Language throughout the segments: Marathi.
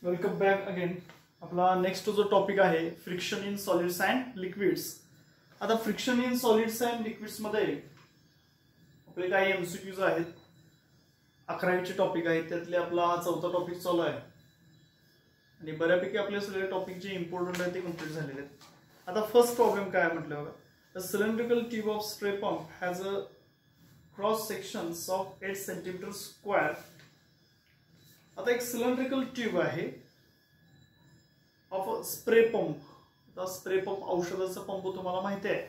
Welcome back again. आपला नेक्स्ट जो टॉपिक आहे friction in solids and liquids. आता friction in solids and liquids मध्ये आपले काही एमसीक्यूज आहेत. 11वीचे टॉपिक आहेत, त्यातले आपला हा चौथा टॉपिक चालू आहे आणि बऱ्यापैकी आपले सगळे टॉपिक जे इम्पॉर्टंट आहेत ते कम्प्लीट झालेले आहेत. आता फर्स्ट प्रॉब्लेम काय म्हटलं बघा. The cylindrical tube of spray pump has a cross sections of 8 centimetre square. आता एक सिलेंड्रिकल ट्यूब आहे ऑफ स्प्रे पंप. आता स्प्रे पंप औषधाचा पंप तुम्हाला माहिती आहे,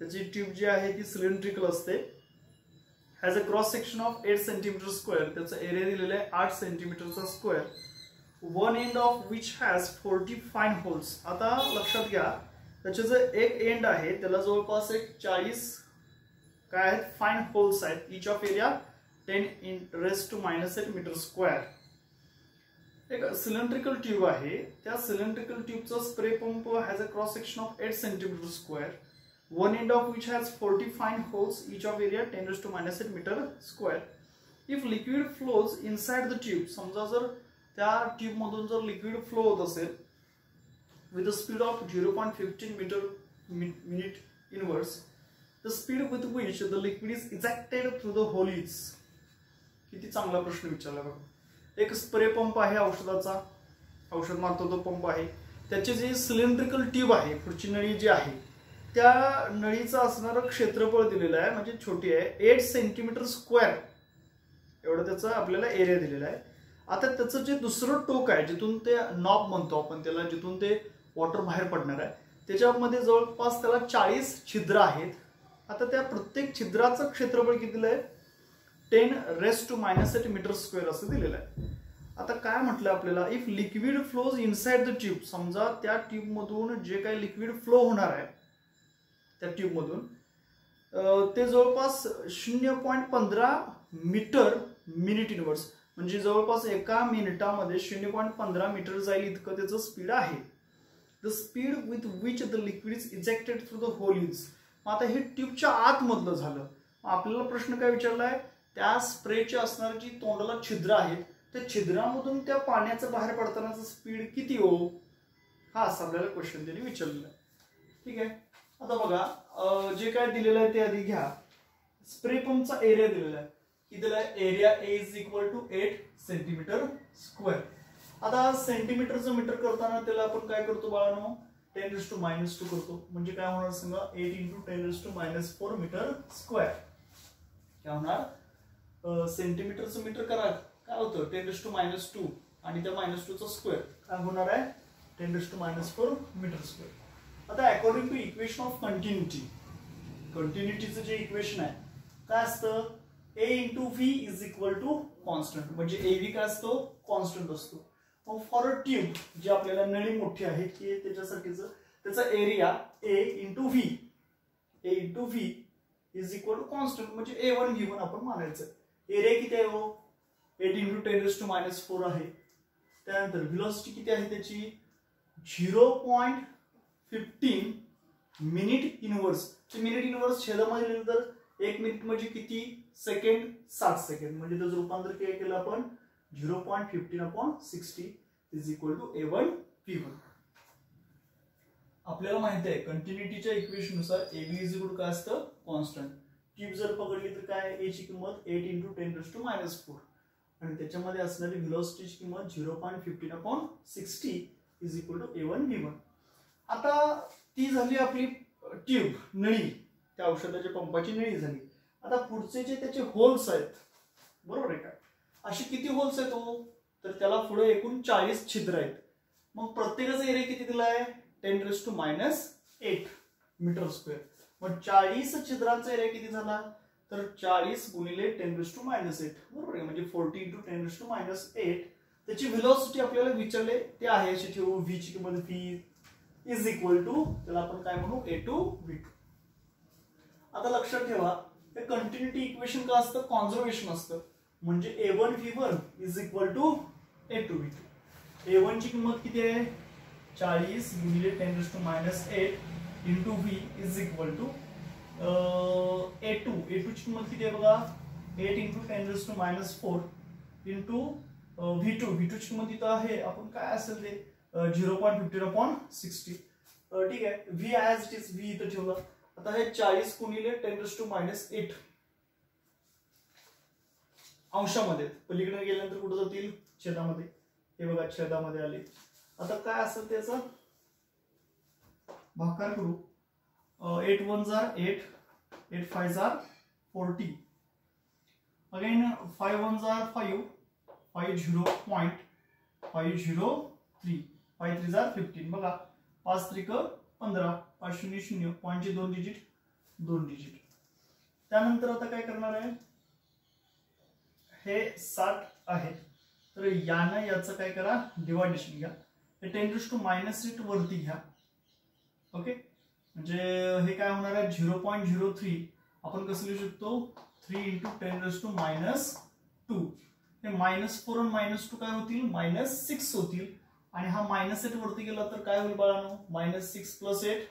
त्याची ट्यूब जी आहे ती सिलेंड्रिकल असते. Has a cross section of 8 centimetre square. त्याचा एरिया दिलेला आहे 8 सेंटीमीटरचा square. One end of which has 40 fine holes. आता लक्षात घ्या, त्याचे जे एक एंड आहे त्याला जवळपास एक 40 काय आहेत फाईन होल्स आहेत. Each of area 10⁻⁻⁸ metre square. एक सिलेंड्रिकल ट्यूब आहे, त्या सिलेंड्रिकल ट्यूबचा spray pump has a cross section of 8 centimetre square. One end of which has 40 fine holes each of area 10⁻⁻⁸ metre square. If liquid flows inside the tube. समजा जर त्या ट्यूब मधून जर लिक्विड फ्लो होत असेल with a speed of 0.15 metre minute inverse, the speed with which the liquid is ejected through the hole is. किती चांगला प्रश्न विचारला बघा. एक स्प्रे पंप आहे औषधाचा, औषध मारतो तो पंप आहे. त्याचे जे सिलेंड्रिकल ट्यूब आहे, पुढची नळी जी आहे, त्या नळीचं असणारं क्षेत्रफळ दिलेलं आहे, म्हणजे छोटी आहे, 8 सेंटीमीटर स्क्वेअर एवढं त्याचा आपल्याला एरिया दिलेला आहे. आता त्याचं जे दुसरं टोक आहे, जिथून ते नॉब म्हणतो आपण त्याला, जिथून ते वॉटर बाहेर पडणार आहे, त्याच्यामध्ये जवळपास त्याला 40 छिद्र आहेत. आता त्या प्रत्येक छिद्राचं क्षेत्रफळ किती दिलं आहे? 10⁻⁻⁸ मीटर स्क्वेअर असं दिलेलं आहे. आता काय म्हटलं आपल्याला, if liquid flows inside the tube. समजा त्या ट्यूब मधून जे काही लिक्विड फ्लो होणार आहे त्या ट्यूब मधून, ते जवळपास 0.15 मीटर मिनिट इनवर्स, म्हणजे जवळपास एका मिनिटामध्ये 0.15 मीटर जाईल इतकं त्याचं स्पीड आहे. The speed with which the liquid is ejected through the hole is. आता हे ट्यूबच्या आतमधलं झालं. आपल्याला प्रश्न काय विचारलाय, त्या स्प्रेचे असणारी जी तोंडाला छिद्र आहेत, त्या छिद्रामधून त्या पाण्याचं बाहेर पडतानाचं स्पीड किती हो, हा असा आपल्याला क्वेश्चन त्यांनी विचारलेला आहे. ठीक आहे. आता बघा, जे काय दिलेलं आहे ते आधी घ्या. स्प्रे पंपचा एरिया दिलेला आहे, किती दिला आहे? Area A is equal to 8 centimetre square. आता सेंटीमीटरचं मीटर करताना त्याला आपण काय करतो बाळांनो, 10⁻⁻² करतो. म्हणजे काय होणार सांगा, 8 × 10⁻⁴ मीटर स्क्वेअर. काय होणार? सेंटीमीटरचं मीटर करा, काय होतं 10⁻² आणि त्या -2चा स्क्वेअर काय होणार आहे 10⁻⁴ मीटर स्क्वेअर. आता according to equation of continuity, कंटिन्युटीचं जे इक्वेशन आहे काय असतं, A × V is equal to constant. म्हणजे AV काय असतो, कॉन्स्टंट असतो. मग फॉर अ ट्यूब जी आपल्याला नळी मोठी आहे की त्याच्यासाठीच त्याचा area A × V, A × V is equal to constant, म्हणजे A1 V1 आपण मानायचं. एरिया किती आहे हो, 8 × 10⁻⁴ आहे. त्यानंतर व्हेलॉसिटी किती आहे त्याची, 0.15 मिनिट इनवर्स. मिनिट इनवर्स छेदामध्ये लिहिलं तर 1 मिनिट म्हणजे किती सेकंड, 60 सेकंड. म्हणजे त्याचं रूपांतर काय केलं आपण, 0.15/60 is equal to A1 V1. आपल्याला माहिती आहे कंटिन्युटीच्या इक्वेशन नुसार AB इज इक्वल टू काय असतं, कॉन्स्टंट. ट्यूब जर पकडली तर काय, A ची किंमत 8 × 10⁻⁴ आणि त्याच्यामध्ये असणारी व्हेलॉसिटीची किंमत 0.15/60 is equal to A1 V1. आता ती झाली आपली ट्यूब, नळी, त्या औषधाच्या पंपाची नळी झाली. आता पुढचे जे त्याचे होल्स आहेत, बरोबर आहे काय, असे किती होल्स आहेत हो, तर त्याला पुढे एकूण 40 छिद्र आहेत. मग प्रत्येकाचा एरिया किती दिला आहे, 10⁻⁸ मीटर स्क्वेअर. मग 40 छिद्रांचा एरिया किती झाला, तर 40 × 10⁻⁸ बरोबर आहे, म्हणजे 40 × 10⁻⁸. त्याची व्हेलॉसिटी आपल्याला विचारले ते आहे, अशी ठेवू. V ची किंमत V इज इक्वल टू, त्याला आपण काय म्हणू, A2 V2. आता लक्षात ठेवा, हे कंटिन्युटी इक्वेशन का असतं, कॉन्झर्वेशन असतं. म्हणजे A1 V1 is equal to A2 V2. A1 ची किंमत किती आहे, 40 × 10⁻⁸ into V is equal to A2. A2 ची किंमत किती आहे बघा, 8 × 10⁻⁴ इंटू V2 ची किंमत इथं आहे, आपण काय असेल ते 0.15/60. ठीक आहे. V as it is, V इथं ठेवला. आता हे 40 गुणिले 10⁻⁸ अंशामध्ये, पलीकडे गेल्यानंतर कुठं जातील? छेदामध्ये. हे बघा छेदामध्ये आले. आता काय असेल त्याचा भागाकार करू. 8 1 जार 8, 8 5 जार 40. अगेन 5 1 जार 5, 5 0.503, 5 3 जार 15. बघा 5 3 15, 5 0 0, पॉईंटचे 2 डिजिट 2 डिजिट. त्यानंतर आता काय करणार आहे? हे 60 आहे, तर यानं याचं काय करा? डिवायडेशन घ्या. हे 10⁻⁻8 वरती घ्या. ओके, म्हणजे हे काय होणार आहे? 0.03. आपण कसं लिहू शकतो? 3 × 10⁻². हे -4 आणि -2 काय होतील? -6 होतील. आणि हा -8 वरती गेला तर काय होईल बाळांनो? -6 + 8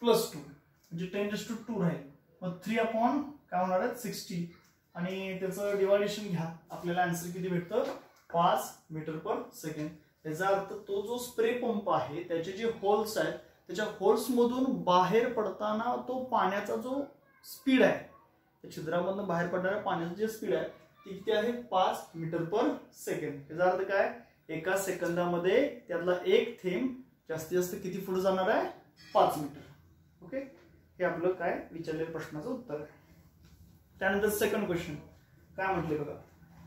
+ 2, म्हणजे 10⁻² राहील. मग 3 काय होणार आहे? 60. आणि त्याचं डिवायडेशन घ्या. आपल्याला आन्सर किती भेटतं? 5 मीटर/सेकंड. याचा अर्थ तो जो स्प्रे पंप आहे त्याचे जे होल्स आहेत, त्याच्या होल्स मधून बाहेर पडताना तो पाण्याचा जो स्पीड आहे, त्या छिद्रामधून बाहेर पडणाऱ्या पाण्याचं जे स्पीड आहे ती किती आहे? 5 मीटर/सेकंड. याचा अर्थ काय? एका सेकंदामध्ये त्यातला एक थेंब जास्तीत जास्त किती पुढे जाणार आहे? 5 मीटर. ओके, हे आपलं काय विचारलेल्या प्रश्नाचं उत्तर आहे. त्यानंतर सेकंड क्वेश्चन काय म्हटले बघा.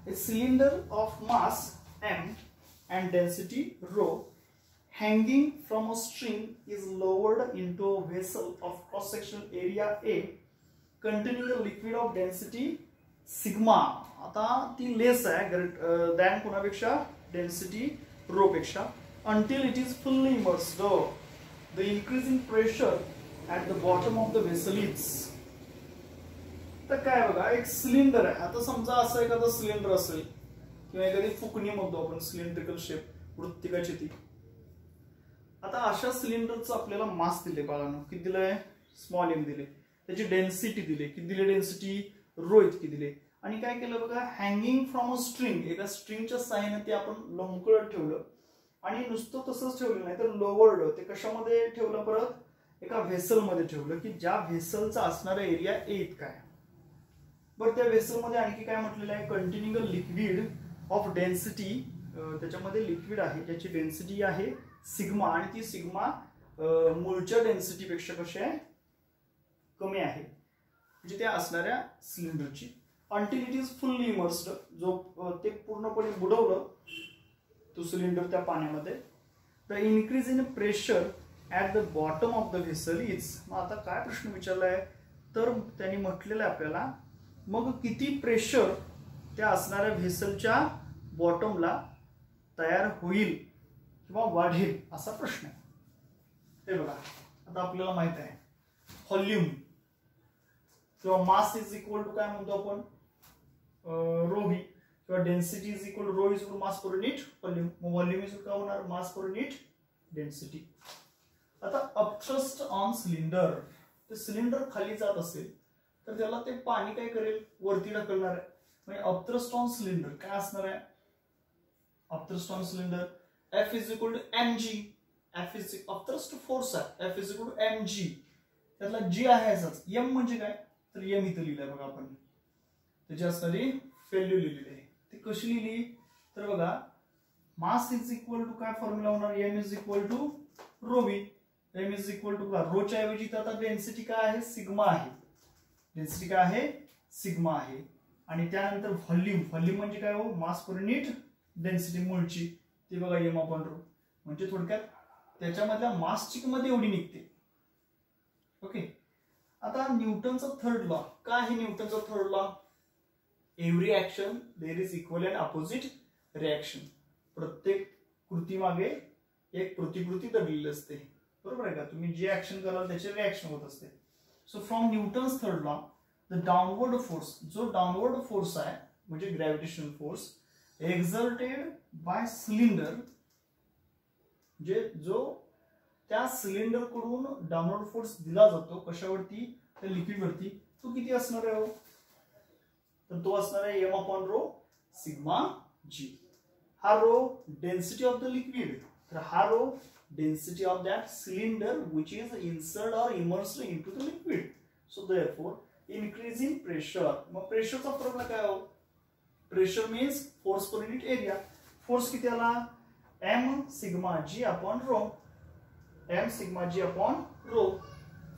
A cylinder of mass m and density rho hanging from a string is lowered into a vessel of cross sectional area A containing a liquid of density sigma. आता ती लेस आहे दॅन कोणापेक्षा? डेन्सिटी रो पेक्षा. until it is fully immersed. The increasing pressure at the bottom of the vessel is. तर काय बघा, एक सिलेंडर आहे. आता समजा असं एखादं सिलेंडर असेल किंवा एखादी फुकणी म्हणतो आपण, सिलेंड्रिकल शेप, वृत्तिकाची ती. आता अशा सिलेंडरचं आपल्याला मास दिले बाळांनो. किती दिलंय? स्मॉल m दिले. त्याची डेन्सिटी दिली. किती दिली डेन्सिटी? रो इतकी दिली. आणि काय केलं बघा, हँगिंग फ्रॉम अ स्ट्रिंग, एका स्ट्रिंगच्या साहाय्याने ते आपण लोंबकळत ठेवलं. आणि नुसतं तसंच ठेवलं नाही तर लोवर्ड, ते कशामध्ये ठेवलं? परत एका व्हेसलमध्ये ठेवलं, की ज्या व्हेसलचा असणारा एरिया A इतका आहे. बरं, त्या व्हेसलमध्ये आणखी काय म्हटलेलं आहे? Containing a liquid of density. त्याच्यामध्ये लिक्विड आहे ज्याची डेन्सिटी आहे सिग्मा, आणि ती सिग्मा मूळच्या डेन्सिटीपेक्षा कशी आहे? कमी आहे, म्हणजे त्या असणाऱ्या सिलेंडरची. Until it is fully immersed, जो ते पूर्णपणे बुडवलं तो सिलेंडर त्या पाण्यामध्ये. The increase in pressure at the bottom of the vessel is. मग आता काय प्रश्न विचारलाय? तर त्यांनी म्हटलेलं आहे आपल्याला, मग किती प्रेशर त्या असणाऱ्या व्हेसलच्या बॉटमला तयार होईल किंवा वाढेल, असा प्रश्न आहे. हे बघा, आता आपल्याला माहित आहे व्हॉल्यूम किंवा मास इज इक्वल टू काय म्हणतो आपण? रो व्ही, किंवा density is equal to rho is equal mass per unit volume. मग व्हॉल्यूम इज काय होणार? Mass per unit density. आता अपथ्रस्ट ऑन सिलेंडर, ते सिलेंडर खाली जात असेल तर त्याला ते पाणी काय करेल? वरती ढकलणार आहे. म्हणजे अपथ्रस्ट ऑन सिलेंडर काय असणार आहे? Upthrust on cylinder F is equal to mg. F is upthrust force आहे, F is equal to mg. त्यातला g आहे असाच. m म्हणजे काय? तर m इथं लिहिलंय बघा आपण, त्याची असणारी व्हॅल्यू लिहिलेली आहे. ती कशी लिहिली? तर बघा, मास इज इक्वल टू काय फॉर्म्युला होणार? m is equal to rho V. m is equal to का? रोच्या ऐवजी तर आता डेन्सिटी काय आहे? सिग्मा आहे. डेन्सिटी काय आहे? सिग्मा आहे. आणि त्यानंतर व्हॉल्यूम, व्हॉल्यूम म्हणजे काय हो? मास पर युनिट डेन्सिटी मूळची, ती बघा m/ρ. म्हणजे थोडक्यात त्याच्यामधल्या मासची किंमत एवढी निघते. ओके, आता न्यूटनचा थर्ड लॉ काय आहे? न्यूटनचा third law, every action there is equal and opposite reaction. प्रत्येक कृती मागे एक प्रतिकृती दडलेली असते. बरोबर आहे का? तुम्ही जे ऍक्शन कराल त्याचे रिएक्शन होत असते. So from Newton's third law, the downward force, जो डाउनवर्ड फोर्स आहे म्हणजे gravitational force exerted by cylinder, जो त्या सिलेंडर कडून डाउनवर्ड फोर्स दिला जातो कशावरती? त्या लिक्विड वरती, तो किती असणार आहे हो? तर तो असणार आहे m/ρ सिग्मा G. हा rho density of the liquid, तर हा rho density of that cylinder which is insert or immersed into the liquid. So therefore increase in pressure. मग प्रेशरचा फॉर्म्युला काय हो? Pressure means force per unit area. Force किती आला? M sigma G upon rho. M sigma G upon rho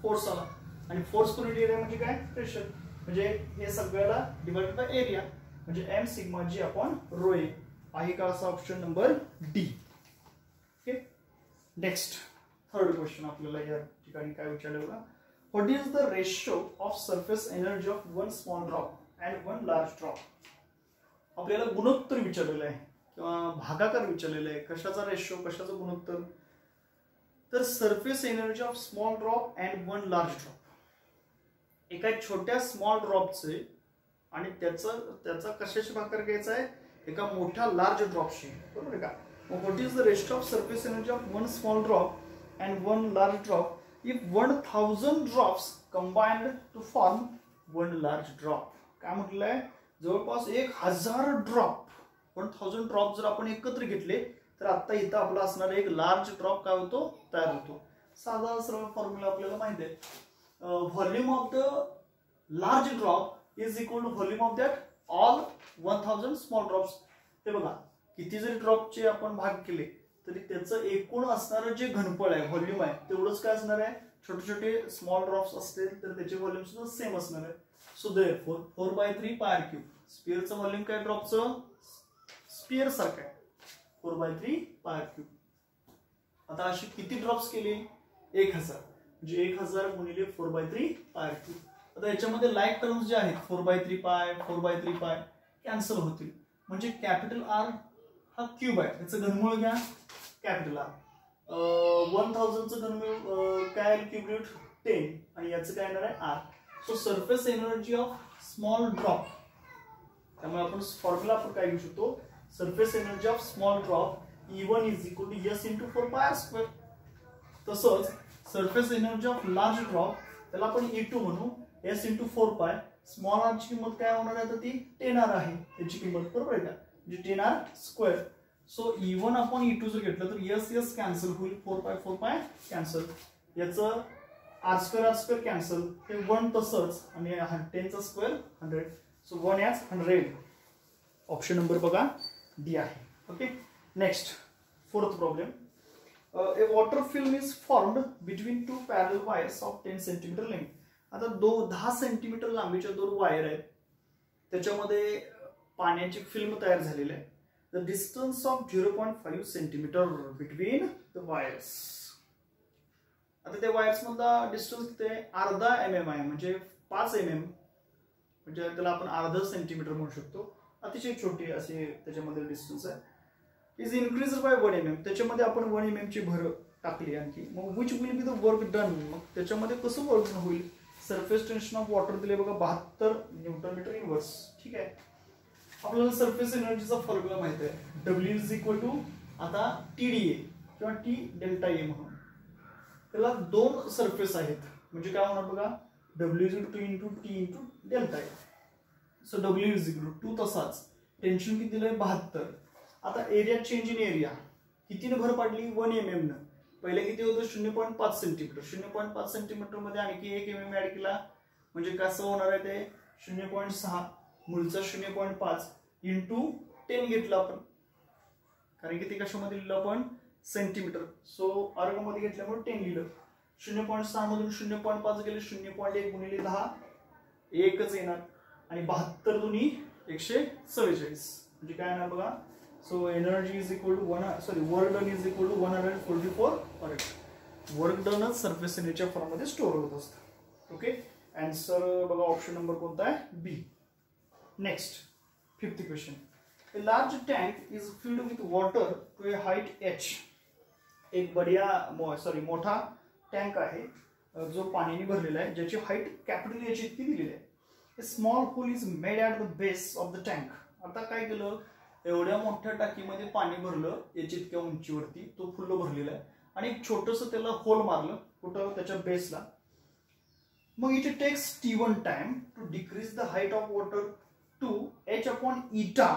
force आला. आणि फोर्स पर युनिट एरिया म्हणजे काय? प्रेशर. म्हणजे हे सगळ्याला डिवाइडेड बाय एरिया म्हणजे M sigma G upon row ए. आहे का असा option number D. Okay. Next third question आपल्याला या ठिकाणी काय विचारलं बघा. What is the ratio of surface energy of one small drop and one large drop. आपल्याला गुणोत्तर विचारलेलं आहे किंवा भागाकार विचारलेला आहे. कशाचा रेशो, कशाचं गुणोत्तर? तर surface energy of small drop and one large drop. एका छोट्या स्मॉल ड्रॉपचे आणि त्याचा कशाशी भागाकार घ्यायचा आहे? एका मोठ्या लार्ज ड्रॉपशी. बरोबर आहे का? What is the ratio of surface energy of one small drop and one large drop if 1000 drops combined to form one large drop. काय म्हटलं आहे? जवळपास 1000 ड्रॉप, 1000 ड्रॉप जर आपण एकत्र घेतले तर आता इथं आपला असणारा एक लार्ज ड्रॉप काय होतो? तयार होतो. साधा सरळ फॉर्म्युला आपल्याला माहिती आहे. Volume of the large drop is equal to volume of that all 1000 small drops. ते बघा किती जरी ड्रॉपचे आपण भाग केले तरी त्याचं एकूण असणारं जे घनफळ आहे, व्हॉल्यूम आहे, तेवढंच काय असणार आहे? छोटे छोटे स्मॉल ड्रॉप्स असतील तर त्याचे व्हॉल्यूम सुद्धा सेम असणार आहे. सो देयरफॉर 4/3 पाय क्यूब. स्पिअरचं व्हॉल्यूम काय ड्रॉपचं? स्पिअर सारखं आहे 4/3 पाय क्यूब. आता अशी किती ड्रॉप्स केले? 1000. म्हणजे 1000 गुणिले 4/3 पाय क्यूब. आता याच्यामध्ये लाईक टर्म्स जे आहेत 4/3 पाय 4/3 पाय कॅन्सल होतील. म्हणजे कॅपिटल आर हा क्यूब आहे, त्याचं घनमूळ घ्या कॅपिटल आर. 1000चं घनमूळ काय? क्यूब रूट 10 आणि याचं काय येणार आहे? R. So surface energy of small drop. त्यामुळे आपण फॉर्म्युला आपण काय घेऊ शकतो? Surface energy of small drop E1 is equal to S into 4πr². तसंच surface energy of large drop त्याला आपण E2 म्हणू, S इंटू 4π. स्मॉल आरची किंमत काय होणार आहे? तर ती 10R आहे त्याची किंमत. बरोबर आहे का? म्हणजे 10R². So E1 upon E2 जर घेतलं तर S कॅन्सल होईल, 4π कॅन्सल, याचं R² कॅन्सल, हे 1 तसंच आणि 10चा square 100. So 1 as 100. Option number बघा डी आहे. Okay. Next fourth problem. A water film is formed between two parallel wires of 10 cm length. आता 10 सेंटीमीटर लांबीच्या 2 वायर आहेत, त्याच्यामध्ये पाण्याची फिल्म तयार झालेली आहे. The distance of 0.5 centimetre between the wires. आता त्या वायर्स मधला डिस्टन्स किती आहे? अर्धा mm आहे, म्हणजे 5 mm, म्हणजे त्याला आपण अर्धा सेंटीमीटर म्हणू शकतो. अतिशय छोटी असे त्याच्यामध्ये डिस्टन्स आहे. Is increase by 1 mm. त्याच्यामध्ये आपण 1 mm ची भर टाकली आणखी. मग which will be the work done. मग त्याच्यामध्ये कसं वर्क होईल? सरफेस टेन्शन ऑफ वॉटर दिले बघा 72 न्यूटन मीटर इनवर्स. ठीक आहे. आपल्याला सरफेस एनर्जीचा फॉर्म्युला माहिती आहे. W इज इक्वल टू आता TdA किंवा T डेल्टा A म्हणून. त्याला 2 सरफेस आहेत म्हणजे काय होणार बघा? W is equal to into T into delta A. So W is equal to 2 तसाच. टेन्शन किती दिलंय? 72. आता एरिया चेंज इन एरिया कितीने भर पाडली? 1 mm न. पहिले किती होतं? 0.5 सेंटीमीटर. 0.5 सेंटीमीटर मध्ये आणखी 1 mm ऍड केला म्हणजे कसं होणार आहे? ते 0.6 मूळचा 0.5 इंटू 10 घेतलं आपण, कारण की ते कशामध्ये लिहिलं आपण? सेंटीमीटर. सो अर्ग मध्ये घेतल्यामुळे 10 लिहिलं. 0.6 मधून 0.5 गेले 0.1 गुणिले 10 एकच येणार आणि 72 दुनी 144 म्हणजे काय येणार बघा? So energy is equal to work done is equal to 144 परत. वर्क डनच सरफेस एनर्जीच्या फॉर्म मध्ये स्टोअर होत असतं. ओके. आन्सर बघा ऑप्शन नंबर कोणता आहे? B. Next fifth question. A large tank is filled with water to a height h. एक मोठा टँक आहे जो पाण्याने भरलेला आहे, ज्याची हाईट कॅपिटल एच इतकी दिलेली आहे. A small hole is made at the base of the tank. आता काय केलं? एवढ्या मोठ्या टाकीमध्ये पाणी भरलं एच इतक्या उंचीवरती, तो फुल्ल भरलेला आहे आणि एक छोटंसं त्याला होल मारलं कुठं? त्याच्या बेसला. मग it takes T1 time to decrease the height of water to h upon eta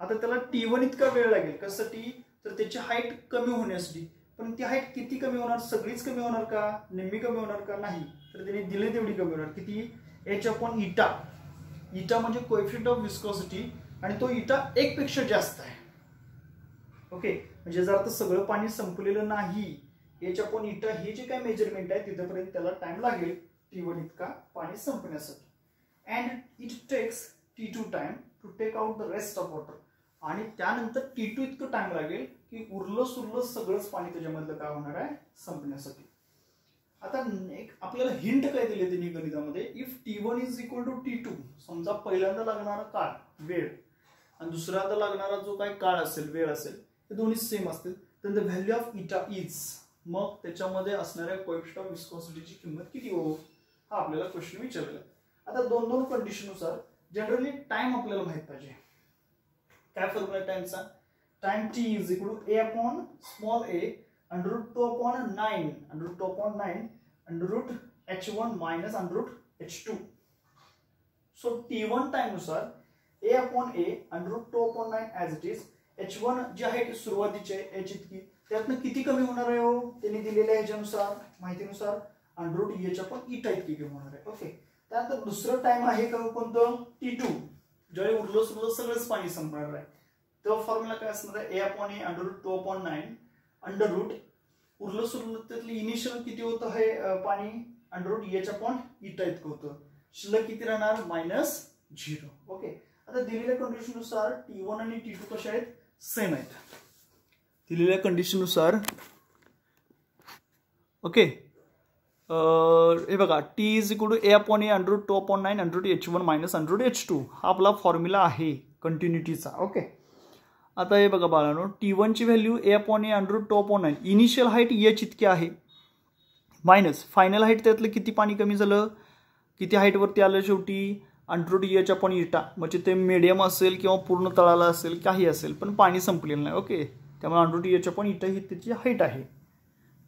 आता त्याला T1 इतका वेळ लागेल. कशासाठी? तर त्याची हाईट कमी होण्यासाठी. पण ती हाईट किती कमी होणार? सगळीच कमी होणार का? निम्मी कमी होणार का? नाही. तर त्याने दिले तेवढी कमी होणार. किती? H/η. इटा म्हणजे कोएफिशिएंट ऑफ विस्कोसिटी आणि तो इटा 1 पेक्षा जास्त आहे. ओके, म्हणजे जर आता सगळं पाणी संपलेलं नाही, H/η हे जे काय मेजरमेंट आहे तिथपर्यंत त्याला टाइम लागेल T1 इतका पाणी संपण्यासाठी. And it takes T2 time to take out the rest of water. आणि त्यानंतर T2 इतकं टाइम लागेल की उरलं सुरलं सगळंच पाणी त्याच्यामधलं काय होणार आहे? संपण्यासाठी. आता एक आपल्याला हिंट काय दिले त्यांनी गणितामध्ये? If T1 is equal to T2, समजा पहिल्यांदा लागणारा काळ वेळ आणि दुसऱ्यांदा लागणारा जो काय काळ असेल वेळ असेल ते दोन्ही सेम असतील, तर द व्हॅल्यू ऑफ इटा इज, मग त्याच्यामध्ये असणाऱ्या कोएफिशिएंट ऑफ विस्कोसिटीची किंमत किती हो? हा आपल्याला क्वेश्चन विचारलेला. आता दोन दोन कंडिशननुसार जनरली टाइम आपल्याला माहित पाहिजे. काय फॉर्म्युला टाइमचा? Time T is equal to A upon small a under root 2 upon 9 under root H1 minus under root H2. So T1 time नुसार A upon a under root 2 upon 9 as it is. H1 जी आहे सुरुवातीचे H इतकी, त्यातनं किती कमी होणार आहे हो? त्यांनी दिलेल्या ह्याच्यानुसार माहितीनुसार अंडर रूट H अपॉन इटा इतकी कमी होणार आहे. ओके, त्यानंतर दुसरं टाइम आहे का कोणतं? T2, ज्यावेळी उरलं सुरलं सगळंच पाणी संपणार आहे. तो फॉर्म्युला काय असणार आहे? A upon a under root 2 upon 9 under root उरलं सुरलं त्यातलं इनिशियल किती होतं हे पाणी? अंडर रूट H अपॉन इटा इतकं होतं. शिल्लक किती राहणार? -0. ओके, आता दिलेल्या कंडिशननुसार T1 आणि T2 कशा आहेत? सेम आहेत. दिलेल्या कंडिशननुसार ओके, हे बघा T is equal to A upon a under root 2 upon 9 under root H1 minus under root H2 हा आपला फॉर्म्युला आहे कंटिन्युटीचा. ओके, आता हे बघा बाळांनो, T1 ची value A upon a under root 2 upon 9, initial height H इतकी आहे, मायनस फायनल हाईट त्यातलं किती पाणी कमी झालं? किती हाईटवरती आलं शेवटी? अंडर रूट H अपॉन इटा, म्हणजे ते मीडियम असेल किंवा पूर्ण तळाला असेल काही असेल पण पाणी संपलेलं नाही. ओके, त्यामुळे अंडर रूट H अपॉन इटा ही त्याची हाईट आहे.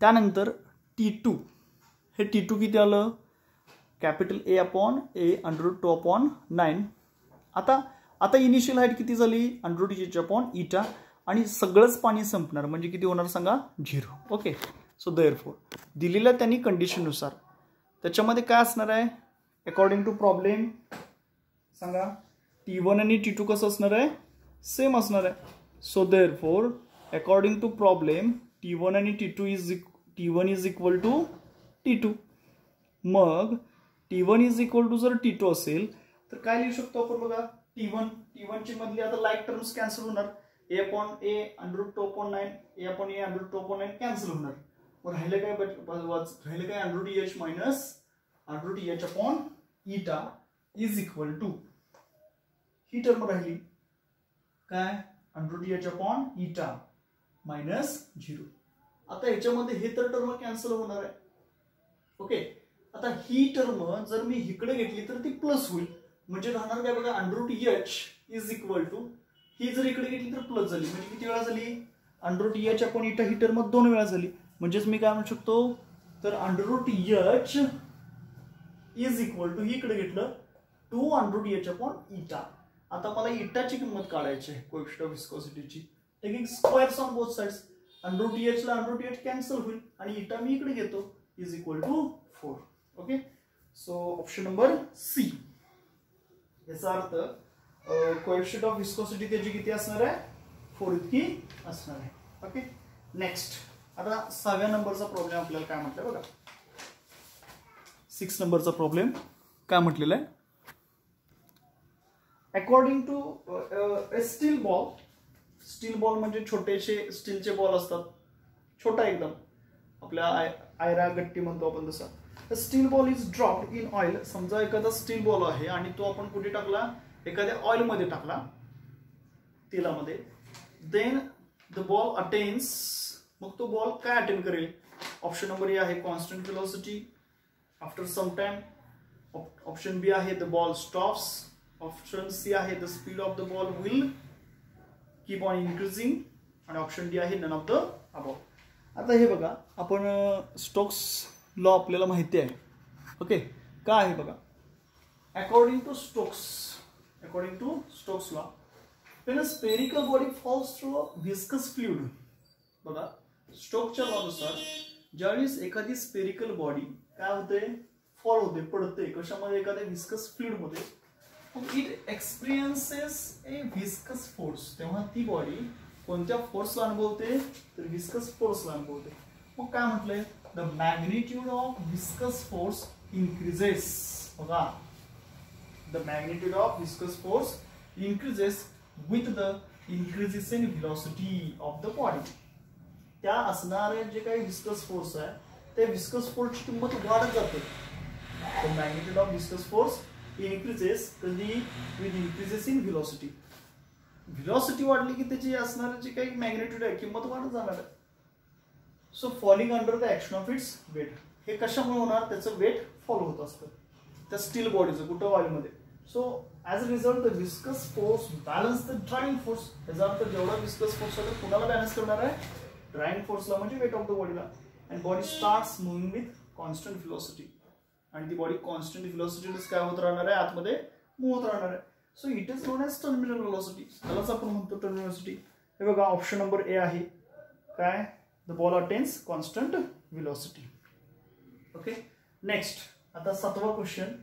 त्यानंतर T2, हे T2 किती आलं? Capital A upon a under root 2 upon 9. आता इनिशियल हाईट किती झाली? अंडर रूट H अपॉन इटा आणि सगळंच पाणी संपणार म्हणजे किती होणार सांगा? 0. ओके, सो देअरफॉर दिलेल्या त्यांनी कंडिशननुसार त्याच्यामध्ये काय असणार आहे? अकॉर्डिंग टू प्रॉब्लेम सांगा. T1 आणि T2 कसं असणार आहे? सेम असणार आहे. So therefore according to problem T1 आणि T1 is equal to T2. मग T1 इज इक्वल टू जर T2 असेल तर काय लिहू शकतो आपण? बघा, T1 ची मधली आता लाईक टर्म्स कॅन्सल होणार. A upon a under root 2 upon 9 A upon a under root 2 upon 9 cancel होणार. मग राहिलं काय? Under root H minus under root H upon eta is equal to ही टर्म राहिली काय? Under root H upon eta minus 0. आता ह्याच्यामध्ये हे तर टर्म कॅन्सल होणार आहे. ओके, आता ही टर्म जर मी इकडे घेतली तर ती प्लस होईल, म्हणजे राहणार काय? बघा, under root H is equal to ही जर इकडे घेतली तर प्लस झाली, म्हणजे किती वेळा झाली? अंडर रूट H अपॉन इटा ही टर्म 2 वेळा झाली. म्हणजेच मी काय म्हणू शकतो? तर under root H is equal to ही इकडे घेतलं 2 अंडर रूट H अपॉन इटा. आता मला इटाची किंमत काढायची आहे कोएफिशिएंट ऑफ विस्कोसिटीची. Taking squares on both sides. Under root H ला अंडर रूट H कॅन्सल होईल आणि इटा मी इकडे घेतो is equal to 4. Okay, so option number C. याचा अर्थ कोएफिशिएंट ऑफ विस्कोसिटी त्याची किती असणार आहे? 4 इतकी असणार आहे. ओके, नेक्स्ट आता 6व्या नंबरचा प्रॉब्लेम आपल्याला काय म्हटलं बघा. 6 नंबरचा प्रॉब्लेम काय म्हटलेला आहे? अकॉर्डिंग टू स्टील बॉल म्हणजे छोटेसे स्टीलचे बॉल असतात, छोटा एकदम, आपल्या आयरा गट्टी म्हणतो आपण तसा. Steel ball is dropped in oil. समजा एखादा स्टील बॉल आहे आणि तो आपण कुठे टाकला? एखाद्या ऑइल मध्ये टाकला, तेलामध्ये. देन द बॉल अटेन्स, मग तो बॉल काय अटेन करेल? ऑप्शन नंबर ए आहे constant velocity after some time. Option B आहे the ball stops. Option C आहे the speed of the ball will keep on increasing. आणि ऑप्शन डी आहे नन ऑफ द अबव. आता हे बघा, आपण स्टोक्स लॉ आपल्याला माहिती आहे. ओके, काय आहे बघा? According to Stokes law, when a spherical body falls through a viscous fluid, बघा स्टोकच्या लॉनुसार ज्यावेळेस एखादी स्पेरिकल बॉडी काय होते, फॉल होते, पडते कशामध्ये, एखाद्या विस्कस फ्लुइड मध्ये, मग it experiences A viscous force, तेव्हा ती बॉडी कोणत्या फोर्सला अनुभवते, तर विस्कस फोर्सला अनुभवते. मग काय म्हटलंय, the magnitude of viscous force increases. बघा the magnitude of viscous force increases with the increases in velocity of the body. त्या असणारे जे काही विस्कस फोर्स आहे त्या विस्कस फोर्सची किंमत वाढत जाते. The magnitude of viscous force increases कधी with increases in velocity. Velocity वाढली की त्याची असणारे जे काही मॅग्निट्यूड आहे किंमत वाढत जाणार आहे. So falling under the action of its weight. हे कशामुळे होणार, त्याचं वेट फॉलो होत असतं त्या स्टील बॉडीचं, कुठं वायूमध्ये. So as a result the viscous force balance the driving force. त्याचा अर्थ जेवढा विस्कस फोर्स आहे कुणाला बॅलन्स करणार आहे, ड्रायव्हिंग फोर्सला, म्हणजे वेट ऑफ द बॉडीला. And body starts moving with constant velocity. आणि ती बॉडी कॉन्स्टंट व्हेलॉसिटीनेच काय होत राहणार आहे, आतमध्ये मूव्ह होत राहणार आहे. So it is known as terminal velocity. त्यालाच आपण म्हणतो टर्मिनल व्हेलॉसिटी. हे बघा ऑप्शन नंबर ए आहे काय, the ball attains constant velocity. Okay next, आता 7वा क्वेश्चन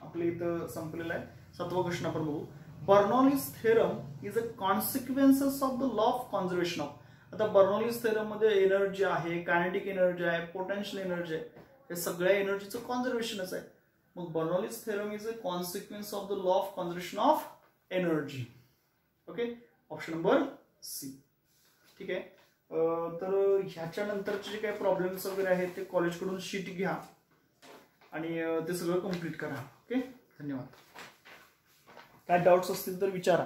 आपल्या इथं संपलेला आहे. 7वा क्वेश्चन आपण बघू. Bernoulli's theorem is a consequences of the law of conservation of. आता बर्नौलीज थेरम मध्ये एनर्जी आहे, कायनेटिक एनर्जी आहे, पोटेन्शियल एनर्जी आहे, हे सगळ्या एनर्जीचं कॉन्झर्वेशनच आहे. मग Bernoulli's theorem is a consequence of the law of conservation of energy. Okay option number C. ठीक आहे. तर ह्याच्या नंतरचे जे काही प्रॉब्लेम्स वगैरे आहेत ते कॉलेजकडून शीट घ्या आणि ते सगळं कम्प्लीट करा. ओके धन्यवाद. काय डाऊट्स असतील तर विचारा.